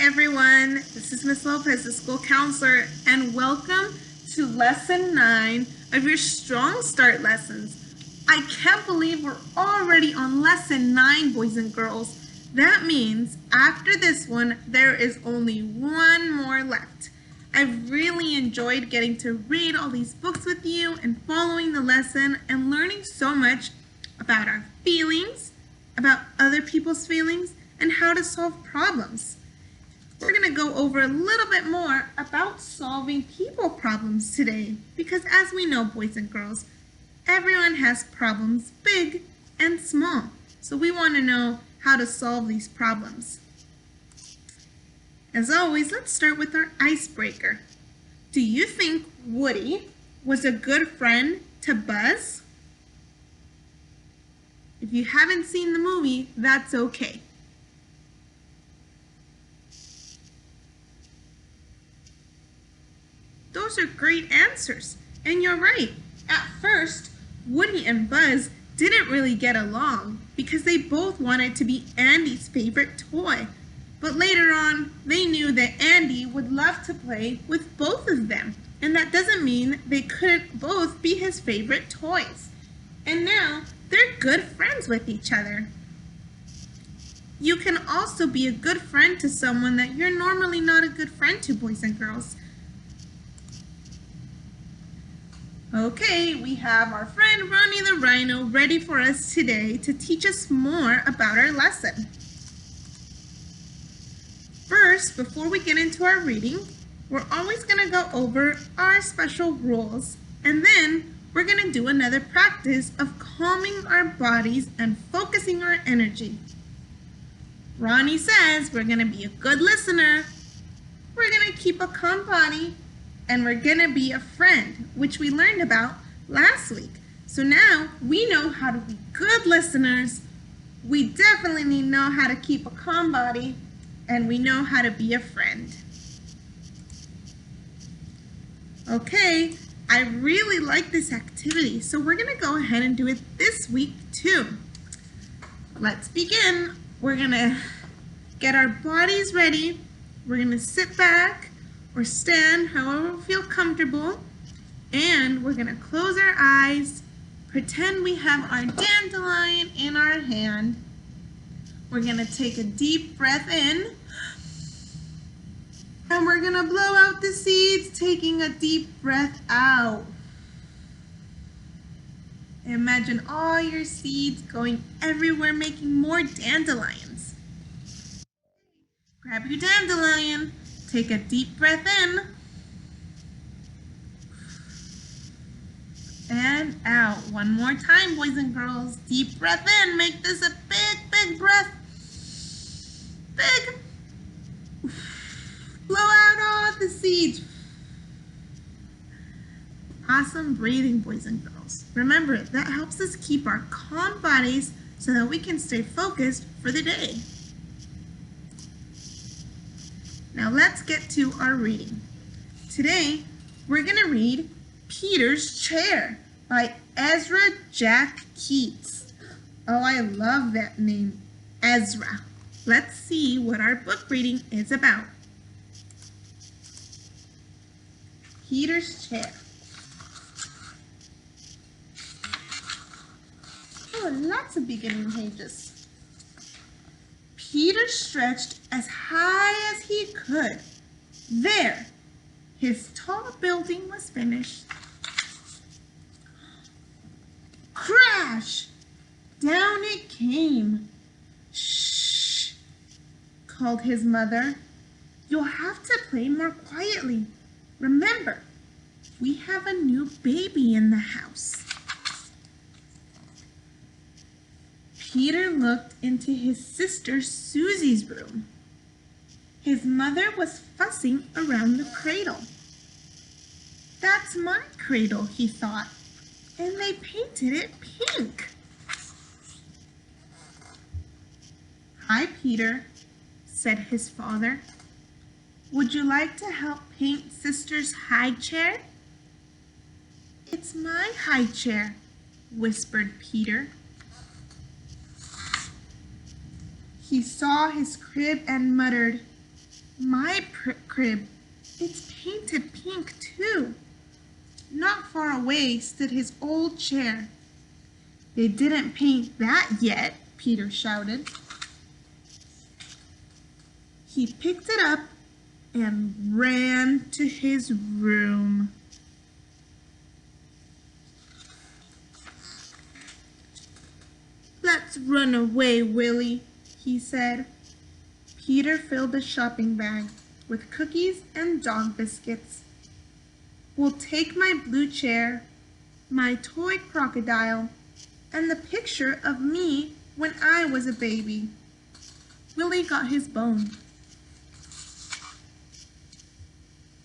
everyone. This is Miss Lopez, the school counselor, and welcome to Lesson 9 of your Strong Start lessons. I can't believe we're already on Lesson 9, boys and girls. That means after this one, there is only one more left. I've really enjoyed getting to read all these books with you and following the lesson and learning so much about our feelings, about other people's feelings, and how to solve problems. We're going to go over a little bit more about solving people problems today because as we know, boys and girls, everyone has problems, big and small. So we want to know how to solve these problems. As always, let's start with our icebreaker. Do you think Woody was a good friend to Buzz? If you haven't seen the movie, that's okay. Those are great answers, and you're right. At first, Woody and Buzz didn't really get along because they both wanted to be Andy's favorite toy. But later on, they knew that Andy would love to play with both of them, and that doesn't mean they couldn't both be his favorite toys. And now, they're good friends with each other. You can also be a good friend to someone that you're normally not a good friend to, boys and girls. Okay, we have our friend Ronnie the Rhino ready for us today to teach us more about our lesson. First, before we get into our reading, we're always going to go over our special rules, and then we're going to do another practice of calming our bodies and focusing our energy. Ronnie says we're going to be a good listener, we're going to keep a calm body, and we're going to be a friend, which we learned about last week. So now we know how to be good listeners, we definitely need to know how to keep a calm body, and we know how to be a friend. Okay, I really like this activity, so we're going to go ahead and do it this week too. Let's begin. We're going to get our bodies ready. We're going to sit back or stand, however we feel comfortable, and we're going to close our eyes, pretend we have our dandelion in our hand. We're going to take a deep breath in, and we're going to blow out the seeds, taking a deep breath out. Imagine all your seeds going everywhere, making more dandelions. Grab your dandelion. Take a deep breath in and out. One more time, boys and girls. Deep breath in. Make this a big, big breath. Big. Blow out all the seeds. Awesome breathing, boys and girls. Remember, that helps us keep our calm bodies so that we can stay focused for the day. Now let's get to our reading. Today, we're going to read Peter's Chair by Ezra Jack Keats. Oh, I love that name, Ezra. Let's see what our book reading is about. Peter's Chair. Oh, lots of beginning pages. Peter stretched as high as he could. There, his tall building was finished. Crash! Down it came. Shh, called his mother. You'll have to play more quietly. Remember, we have a new baby in the house. Peter looked into his sister Susie's room. His mother was fussing around the cradle. That's my cradle, he thought, and they painted it pink. Hi, Peter, said his father. Would you like to help paint Sister's high chair? It's my high chair, whispered Peter. He saw his crib and muttered, My crib, it's painted pink too. Not far away stood his old chair. They didn't paint that yet, Peter shouted. He picked it up and ran to his room. Let's run away, Willie, he said. Peter filled the shopping bag with cookies and dog biscuits. We'll take my blue chair, my toy crocodile, and the picture of me when I was a baby. Willie got his bone.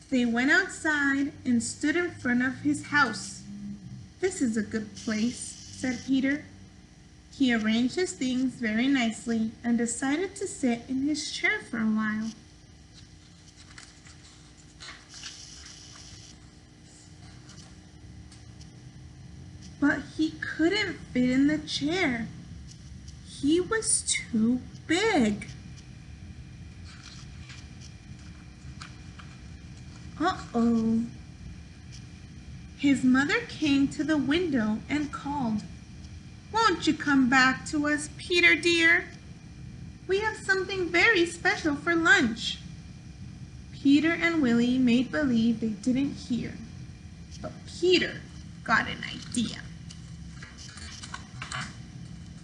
They went outside and stood in front of his house. This is a good place, said Peter. He arranged his things very nicely and decided to sit in his chair for a while. But he couldn't fit in the chair. He was too big. Uh-oh. His mother came to the window and called, "Won't you come back to us, Peter dear? We have something very special for lunch." Peter and Willie made believe they didn't hear, but Peter got an idea.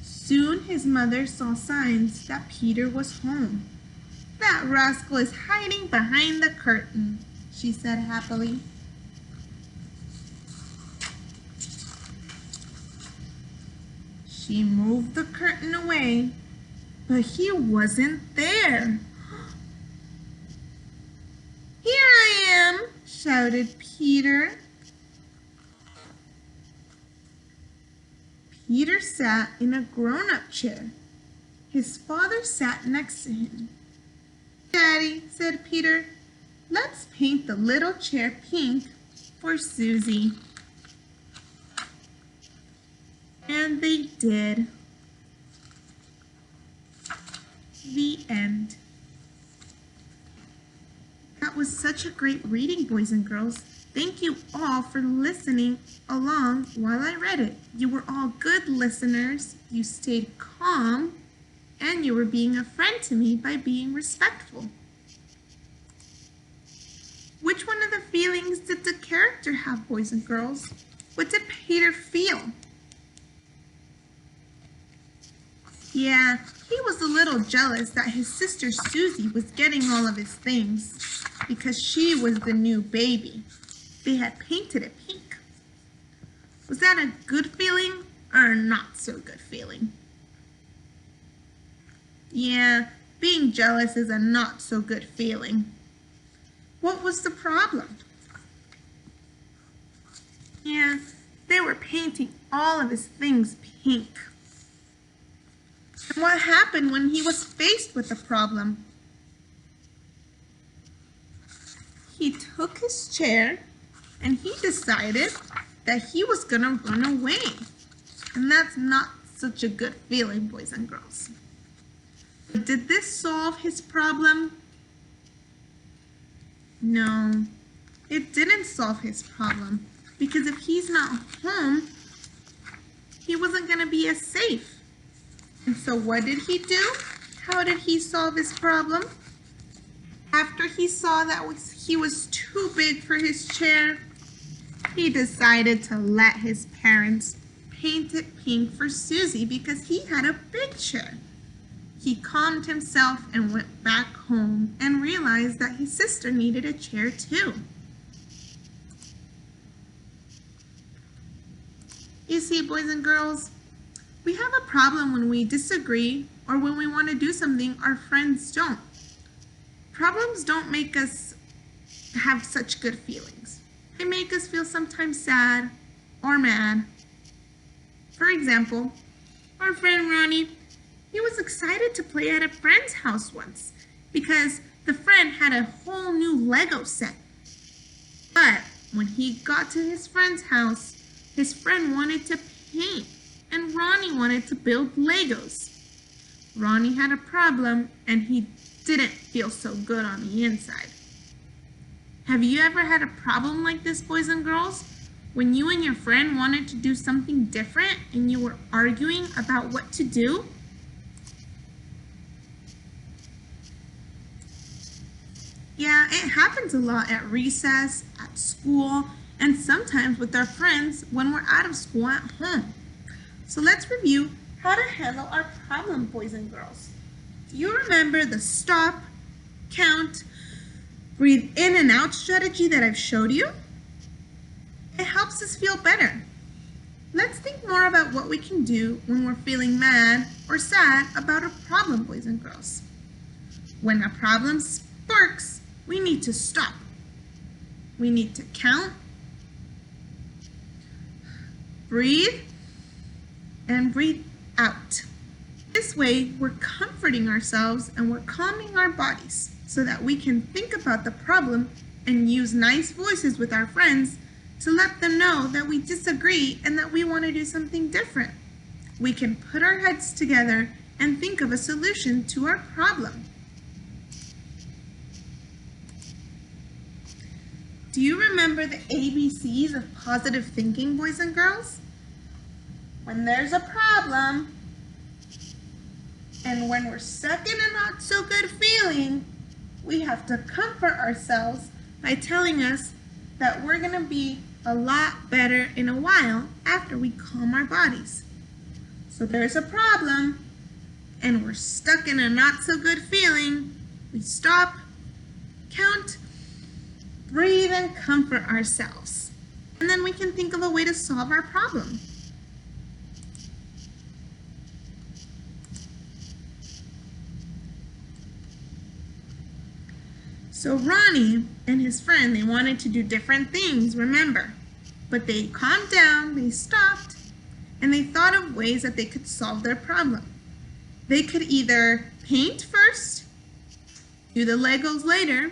Soon his mother saw signs that Peter was home. "That rascal is hiding behind the curtain," she said happily. She moved the curtain away, but he wasn't there. "Here I am," shouted Peter. Peter sat in a grown-up chair. His father sat next to him. "Daddy," said Peter, "let's paint the little chair pink for Susie." And they did. The end. That was such a great reading, boys and girls. Thank you all for listening along while I read it. You were all good listeners. You stayed calm, and you were being a friend to me by being respectful. Which one of the feelings did the character have, boys and girls? What did Peter feel? Yeah, he was a little jealous that his sister Susie was getting all of his things because she was the new baby. They had painted it pink. Was that a good feeling or a not so good feeling? Yeah, being jealous is a not so good feeling. What was the problem? Yeah, they were painting all of his things pink. And what happened when he was faced with a problem? He took his chair and he decided that he was gonna run away. And that's not such a good feeling, boys and girls. But did this solve his problem? No, it didn't solve his problem, because if he's not home, he wasn't gonna be as safe. And so what did he do? How did he solve his problem? After he saw that he was too big for his chair, he decided to let his parents paint it pink for Susie because he had a big chair. He calmed himself and went back home and realized that his sister needed a chair too. You see, boys and girls, we have a problem when we disagree or when we want to do something our friends don't. Problems don't make us have such good feelings. They make us feel sometimes sad or mad. For example, our friend Ronnie, he was excited to play at a friend's house once because the friend had a whole new Lego set. But when he got to his friend's house, his friend wanted to paint and Ronnie wanted to build Legos. Ronnie had a problem and he didn't feel so good on the inside. Have you ever had a problem like this, boys and girls? When you and your friend wanted to do something different and you were arguing about what to do? Yeah, it happens a lot at recess, at school, and sometimes with our friends when we're out of school at home. So let's review how to handle our problem, boys and girls. Do you remember the stop, count, breathe in and out strategy that I've showed you? It helps us feel better. Let's think more about what we can do when we're feeling mad or sad about a problem, boys and girls. When a problem sparks, we need to stop. We need to count, breathe, and breathe out. This way, we're comforting ourselves and we're calming our bodies so that we can think about the problem and use nice voices with our friends to let them know that we disagree and that we want to do something different. We can put our heads together and think of a solution to our problem. Do you remember the ABCs of positive thinking, boys and girls? When there's a problem, and when we're stuck in a not so good feeling, we have to comfort ourselves by telling us that we're going to be a lot better in a while after we calm our bodies. So there's a problem, and we're stuck in a not so good feeling. We stop, count, breathe, and comfort ourselves. And then we can think of a way to solve our problem. So Ronnie and his friend, they wanted to do different things, remember. But they calmed down, they stopped, and they thought of ways that they could solve their problem. They could either paint first, do the Legos later,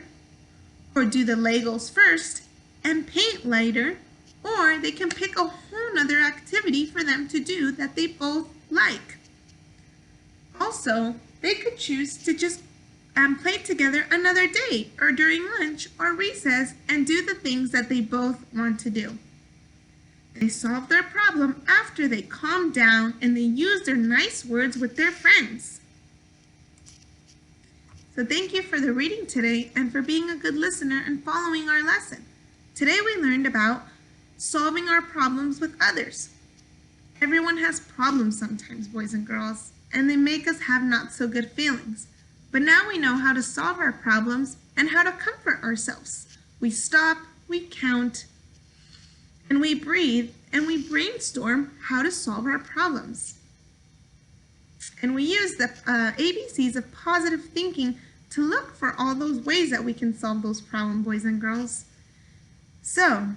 or do the Legos first and paint later, or they can pick a whole nother activity for them to do that they both like. Also, they could choose to just play together another day or during lunch or recess and do the things that they both want to do. They solved their problem after they calmed down and they used their nice words with their friends. So thank you for the reading today and for being a good listener and following our lesson. Today we learned about solving our problems with others. Everyone has problems sometimes, boys and girls, and they make us have not so good feelings. But now we know how to solve our problems and how to comfort ourselves. We stop, we count, and we breathe, and we brainstorm how to solve our problems. And we use the ABCs of positive thinking to look for all those ways that we can solve those problems, boys and girls. So,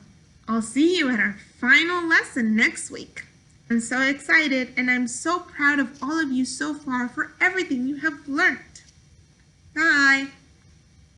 I'll see you at our final lesson next week. I'm so excited, and I'm so proud of all of you so far for everything you have learned. Bye.